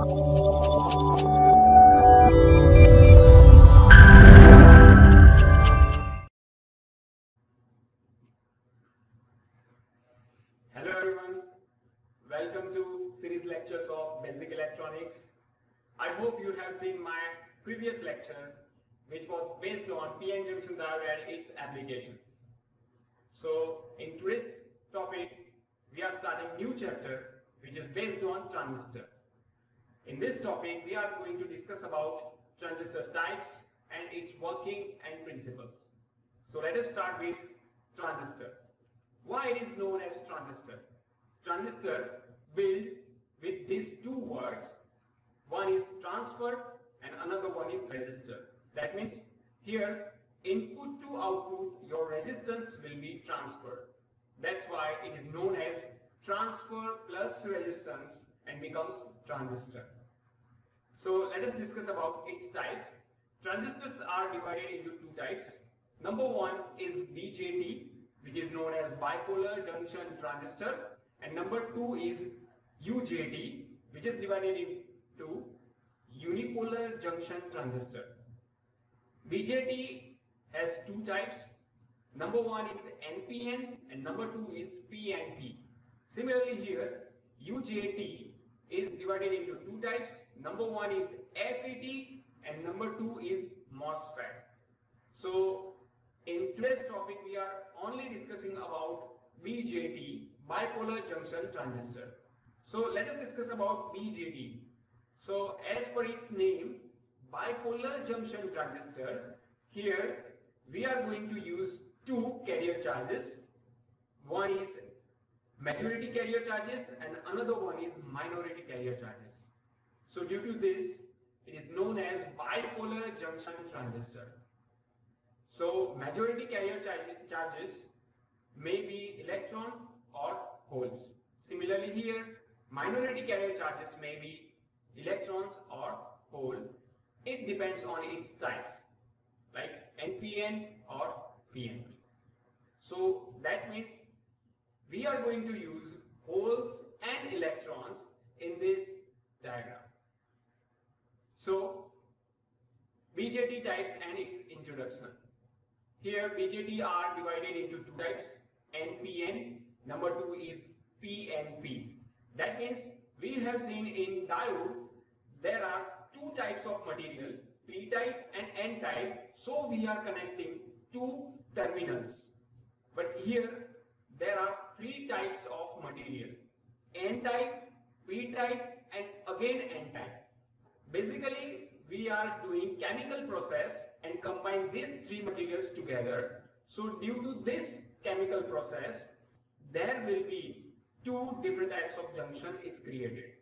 Hello everyone, welcome to series lectures of Basic Electronics. I hope you have seen my previous lecture which was based on PN junction diode and its applications. So in today's topic we are starting new chapter which is based on transistor. In this topic we are going to discuss about transistor types and its working and principles. So let us start with transistor. Why it is known as transistor? Transistor built with these two words. One is transfer and another one is resistor. That means here input to output your resistance will be transferred. That's why it is known as transfer plus resistance and becomes transistor. So let us discuss about its types. Transistors are divided into two types. Number one is BJT, which is known as bipolar junction transistor, and number two is UJT, which is divided into unipolar junction transistor. BJT has two types. Number one is NPN and number two is PNP. Similarly here, UJT is divided into two types. Number one is FET and number two is MOSFET. So in today's topic we are only discussing about BJT, bipolar junction transistor. So let us discuss about BJT. So as per its name, bipolar junction transistor, here we are going to use two carrier charges. One is majority carrier charges and another one is minority carrier charges. So due to this, it is known as bipolar junction transistor. So majority carrier charges may be electron or holes. Similarly here, minority carrier charges may be electrons or hole. It depends on its types, like NPN or PNP. So that means we are going to use holes and electrons in this diagram. So BJT types and its introduction. Here BJT are divided into two types, NPN, number two is PNP. That means we have seen in diode there are two types of material, P type and N type, so we are connecting two terminals. But here there are three types of material, N type, P type and again N type. Basically we are doing chemical process and combine these three materials together. So due to this chemical process, there will be two different types of junction is created.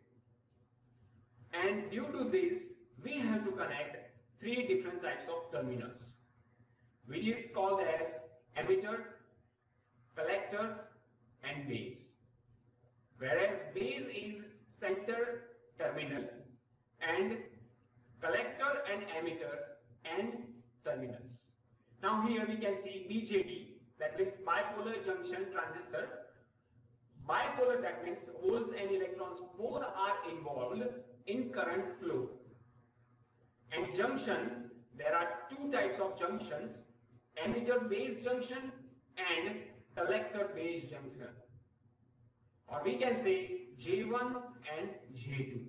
And due to this, we have to connect three different types of terminals, which is called as emitter, collector and base. Whereas base is center terminal and collector and emitter and terminals. Now here we can see BJT, that means bipolar junction transistor. Bipolar, that means holes and electrons both are involved in current flow. And junction, there are two types of junctions, emitter based junction and collector based junction, or we can say J1 and J2.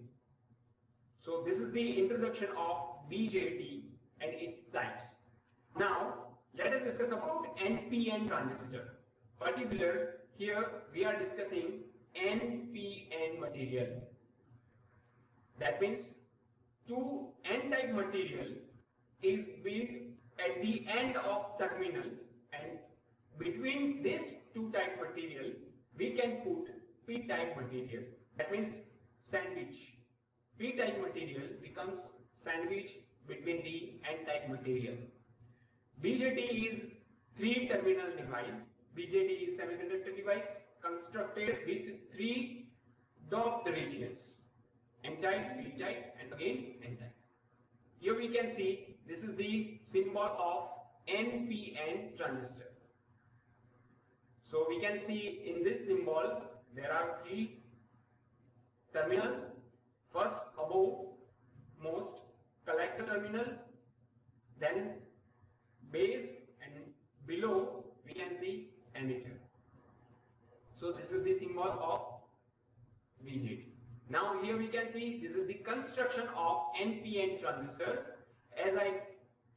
So this is the introduction of BJT and its types. Now let us discuss about NPN transistor. Particular here we are discussing NPN material. That means two N-type material is built at the end of terminal, and between this two type material we can put P-type material. That means sandwich. P-type material becomes sandwich between the N-type material. BJT is three-terminal device. BJT is semiconductor device constructed with three doped regions, N-type, P-type and again N-type. Here we can see this is the symbol of NPN transistor. So we can see in this symbol there are three terminals. First above terminal, then base, and below we can see emitter. So this is the symbol of BJT. Now here we can see this is the construction of NPN transistor. As I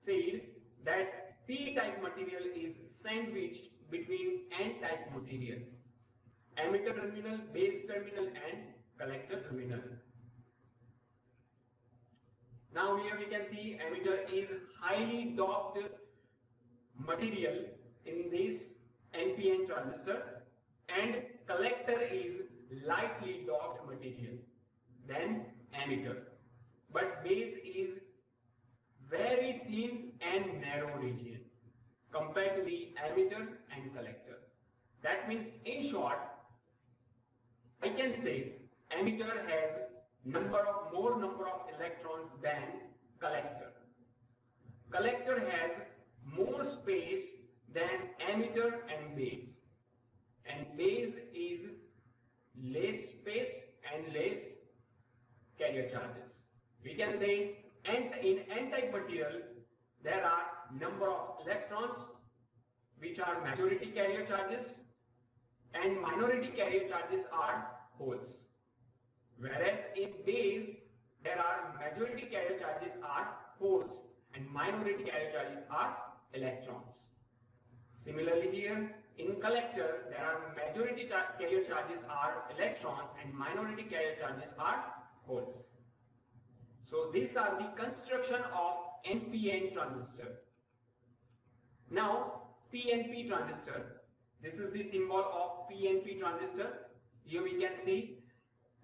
said that P-type material is sandwiched between N-type material. Emitter terminal, base terminal and collector terminal. Now here we can see emitter is highly doped material in this NPN transistor and collector is lightly doped material than emitter, but base is very thin and narrow region compared to the emitter and collector. That means, in short, I can say emitter has more number of electrons than collector. Collector has more space than emitter and base, and base is less space and less carrier charges. We can say in N-type material there are number of electrons which are majority carrier charges and minority carrier charges are holes. Whereas in base there are majority carrier charges are holes and minority carrier charges are electrons. Similarly here in collector there are majority carrier charges are electrons and minority carrier charges are holes. So these are the construction of NPN transistor. Now PNP transistor, this is the symbol of PNP transistor. Here we can see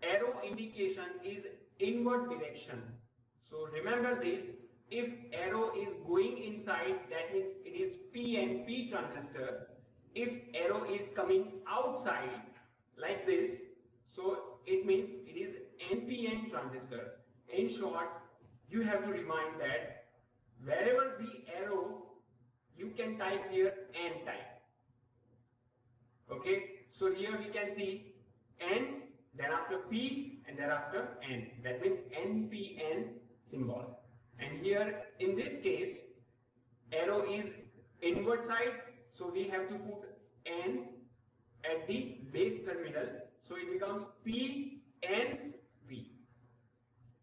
arrow indication is inward direction. So remember this, if arrow is going inside, that means it is PNP transistor. If arrow is coming outside like this, so it means it is NPN transistor. In short, you have to remind that wherever the arrow, you can type here N type. Okay, so here we can see N, then after P and thereafter N. That means NPN symbol. And here in this case, arrow is inward side, so we have to put N at the base terminal, so it becomes PNP.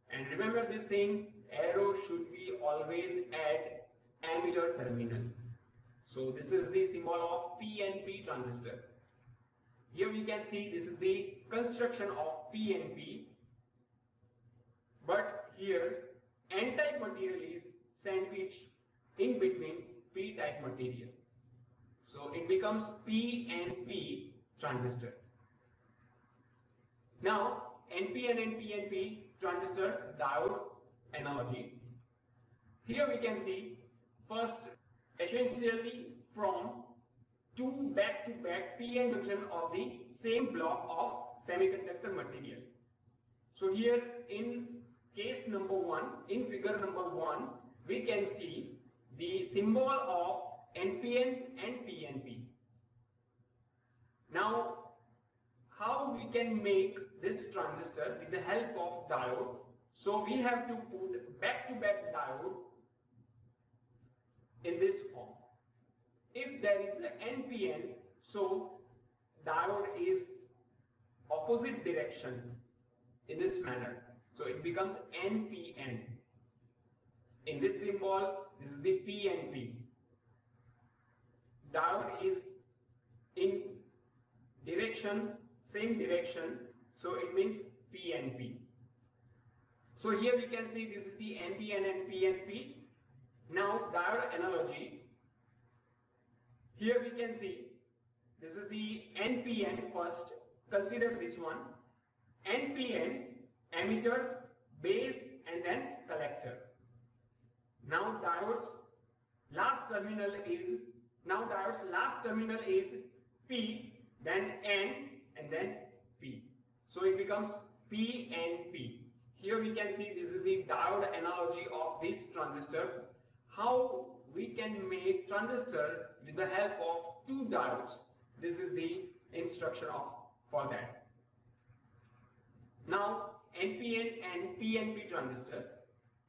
And remember this thing, arrow should be always at emitter terminal. So this is the symbol of PNP transistor. Here we can see this is the construction of PNP, but here N-type material is sandwiched in between P-type material. So it becomes PNP transistor. Now NPN and PNP transistor diode analogy. Here we can see first essentially from two back-to-back PN junction of the same block of semiconductor material. So here in case number 1, in figure number 1, we can see the symbol of NPN and PNP. Now how we can make this transistor with the help of diode? So we have to put back-to-back diode in this form. If there is an NPN, so diode is opposite direction in this manner. So it becomes NPN. In this symbol, this is the PNP. Diode is in direction, same direction, so it means PNP. So here we can see this is the NPN and PNP. Now diode analogy. Here we can see this is the NPN first. Consider this one. NPN, emitter, base and then collector. Now diode's last terminal is P, then N and then P. So it becomes PNP. Here we can see this is the diode analogy of this transistor. How we can make transistor with the help of two diodes. This is the instruction for that. Now NPN and PNP transistor.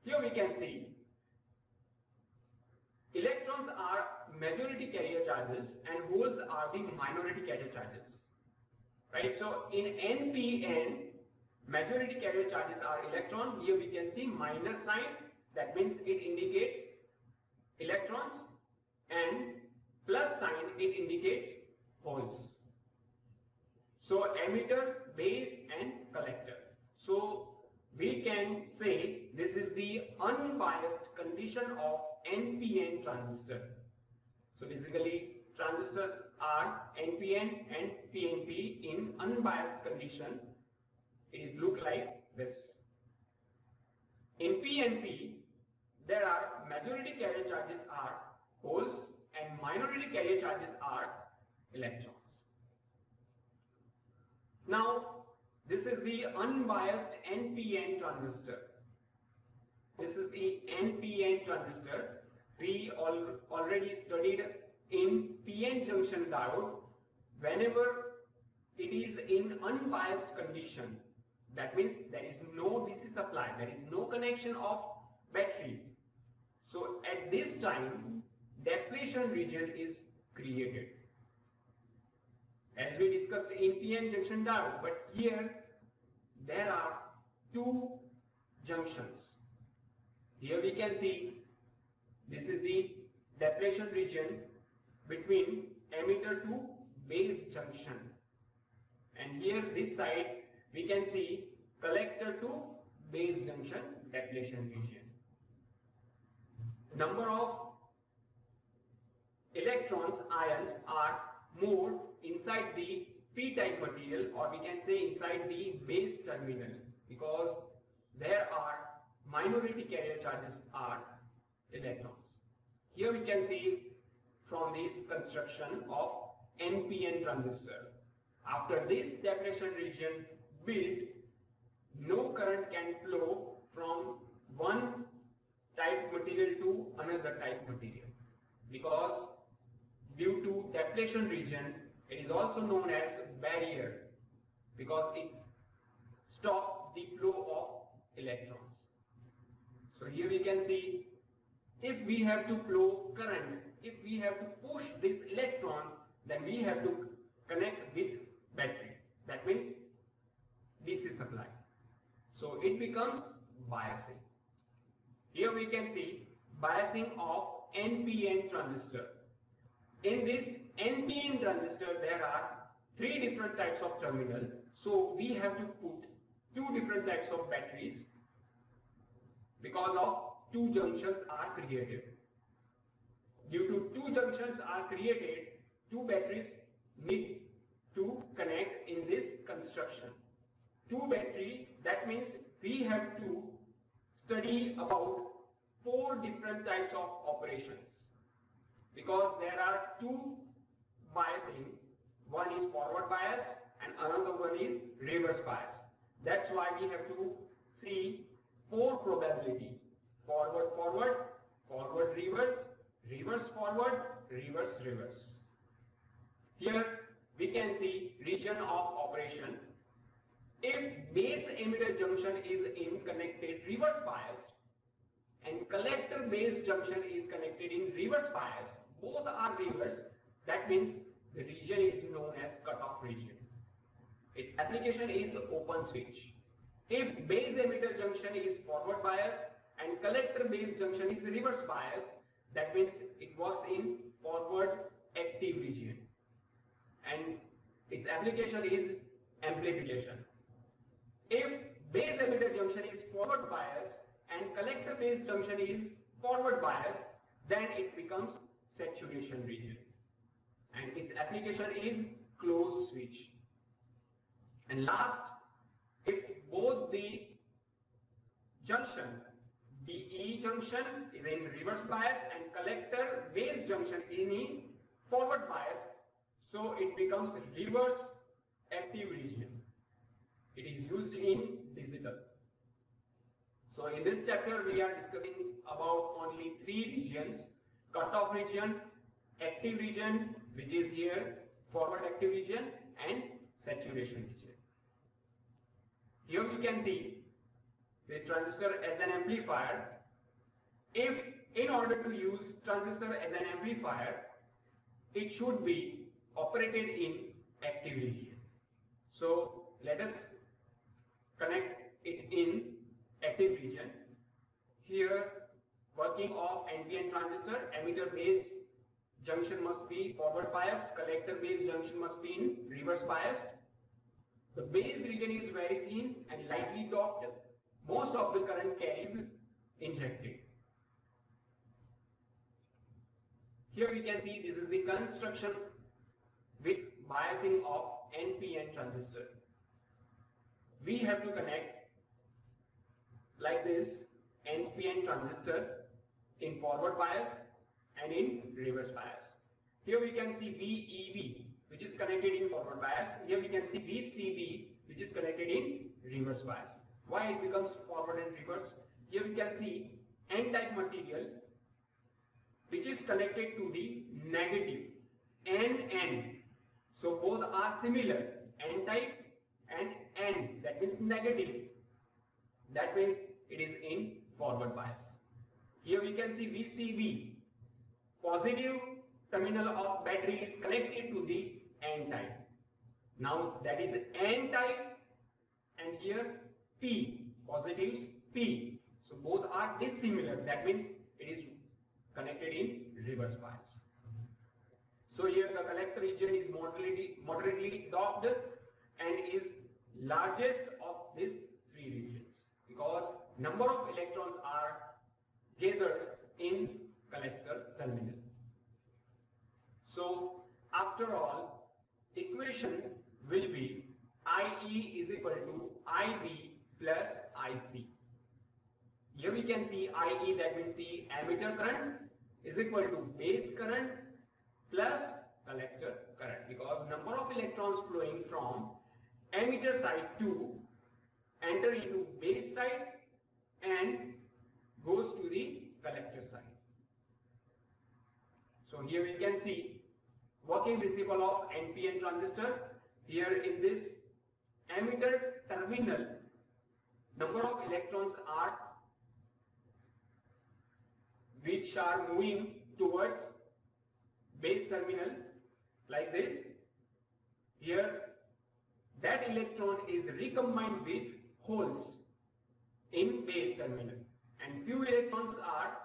Here we can see electrons are majority carrier charges and holes are the minority carrier charges, right? So in NPN, majority carrier charges are electron. Here we can see minus sign, that means it indicates electrons, and plus sign, it indicates holes. So emitter, base and collector. So we can say this is the unbiased condition of NPN transistor. So basically transistors are NPN and PNP in unbiased condition. It is look like this. In PNP, there are majority carrier charges are holes and minority carrier charges are electrons. Now, this is the unbiased NPN transistor. This is the NPN transistor. We already studied in PN junction diode. Whenever it is in unbiased condition, that means there is no DC supply, there is no connection of battery. So at this time, depletion region is created, as we discussed in PN junction diode. But here there are two junctions. Here we can see this is the depletion region between emitter to base junction, and here this side we can see collector to base junction depletion region. Number of electrons, ions are more inside the p-type material, or we can say inside the base terminal, because there are minority carrier charges are electrons. Here we can see from this construction of NPN transistor. After this depletion region built, no current can flow from one type material to another type material, because due to depletion region, it is also known as barrier, because it stops the flow of electrons. So here we can see, if we have to flow current, if we have to push this electron, then we have to connect with battery. That means DC supply. So it becomes biasing. Here we can see biasing of NPN transistor. In this NPN transistor, there are three different types of terminal. So we have to put two different types of batteries, because of two junctions are created. Due to two junctions are created, two batteries need to connect in this construction. Two battery, that means we have to study about four different types of operations, because there are two biasing. One is forward bias and another one is reverse bias. That's why we have to see four probability: forward forward, forward reverse, reverse forward, reverse reverse. Here we can see region of operation. If base emitter junction is in connected reverse bias and collector base junction is connected in reverse bias, both are reverse, that means the region is known as cutoff region. Its application is open switch. If base emitter junction is forward bias and collector base junction is reverse bias, that means it works in forward active region, and its application is amplification. If base emitter junction is forward bias and collector base junction is forward bias, then it becomes saturation region, and its application is closed switch. And last, if both the junction, BE junction is in reverse bias and collector base junction in forward bias, so it becomes reverse active region. It is used in digital. So in this chapter we are discussing about only three regions: cutoff region, active region, which is here forward active region, and saturation region. Here we can see the transistor as an amplifier. if in order to use transistor as an amplifier, it should be operated in active region. So let us connect it in active region. Here, working of NPN transistor, emitter base junction must be forward biased, collector base junction must be in reverse biased. The base region is very thin and lightly doped. Most of the current carries injected. Here we can see this is the construction with biasing of NPN transistor. We have to connect like this NPN transistor in forward bias and in reverse bias. Here we can see VEB, which is connected in forward bias. Here we can see VCB, which is connected in reverse bias. Why it becomes forward and reverse? Here we can see N-type material, which is connected to the negative NN. So both are similar, N-type and N, that means negative. That means it is in forward bias. Here we can see VCB, positive terminal of battery is connected to the N-type. Now that is N-type, and here P, positives P. So both are dissimilar. That means it is connected in reverse bias. So here the collector region is moderately doped and is largest of these three regions because number of electrons are gathered in collector terminal. So after all, equation will be IE is equal to IB plus IC. Here we can see IE, that means the emitter current, is equal to base current plus collector current, because number of electrons flowing from emitter side to enter into base side and goes to the collector side. So here we can see working principle of NPN transistor. Here in this emitter terminal, number of electrons are which are moving towards base terminal like this. Here that electron is recombined with holes in base terminal and few electrons are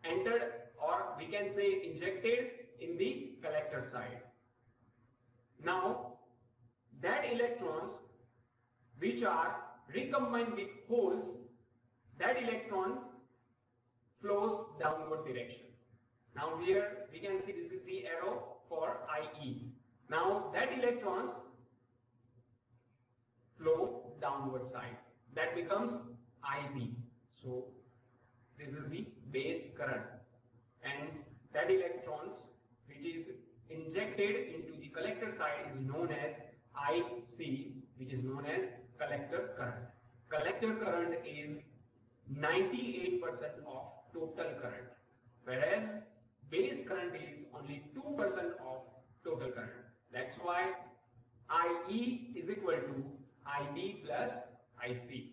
entered, or we can say injected, in the collector side. Now that electrons which are recombined with holes, that electron flows downward direction. Now here we can see this is the arrow for IE. Now that electrons flow downward side, that becomes IB. So this is the base current, and that electrons which is injected into the collector side is known as IC, which is known as collector current. Collector current is 98% of total current, whereas base current is only 2% of total current. That's why IE is equal to IB plus IC.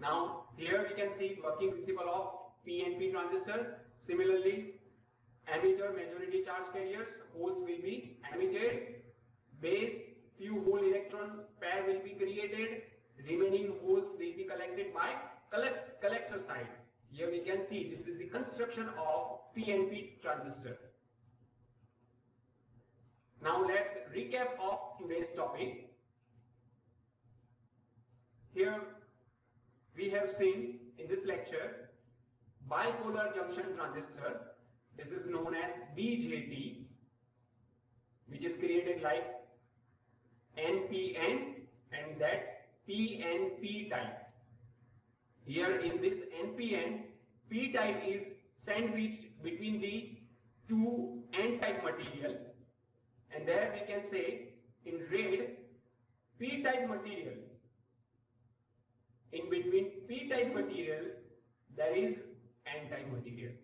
Now here we can see working principle of PNP transistor. Similarly, emitter majority charge carriers, holes will be emitted, base few hole electron pair will be created, remaining holes will be collected by collector side. Here we can see this is the construction of PNP transistor. Now let's recap of today's topic. Here we have seen in this lecture bipolar junction transistor. This is known as BJT, which is created like NPN and that PNP type. Here in this NPN, P type is sandwiched between the two N type material, and there we can say in red P type material. In between P type material there is N type material.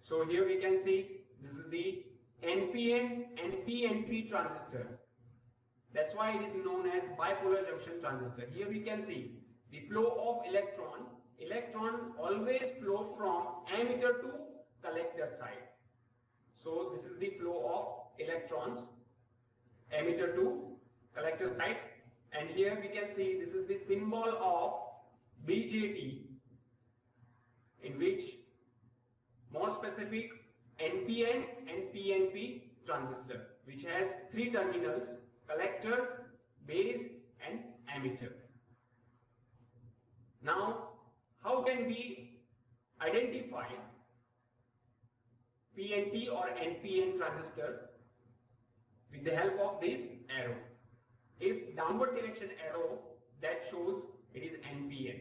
So here we can see this is the NPN and PNP transistor. That's why it is known as bipolar junction transistor. Here we can see the flow of electron. Electron always flow from emitter to collector side. So this is the flow of electrons, emitter to collector side. And here we can see this is the symbol of BJT, in which more specific NPN and PNP transistor, which has three terminals: collector, base and emitter. Now, how can we identify PNP or NPN transistor? With the help of this arrow. If downward direction arrow, that shows it is NPN,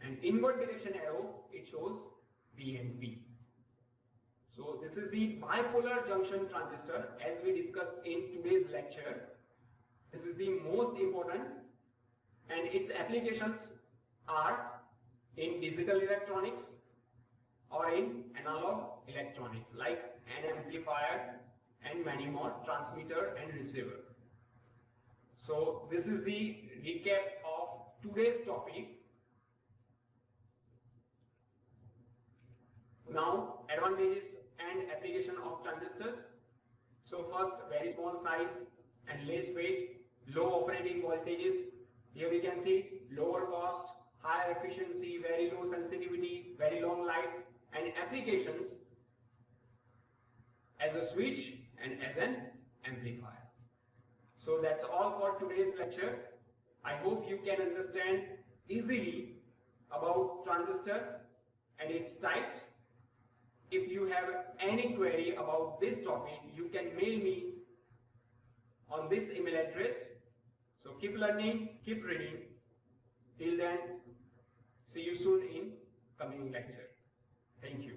and inward direction arrow, it shows PNP. So this is the bipolar junction transistor as we discussed in today's lecture. This is the most important, and its applications are in digital electronics or in analog electronics like an amplifier and many more, transmitter and receiver. So this is the recap of today's topic. Now, advantages and application of transistors. So first, very small size and less weight, low operating voltages. Here we can see lower cost, higher efficiency, very low sensitivity, very long life, and applications as a switch and as an amplifier. So that's all for today's lecture. I hope you can understand easily about transistor and its types. If you have any query about this topic, you can mail me on this email address. So keep learning, keep reading. Till then, see you soon in coming lecture. Thank you.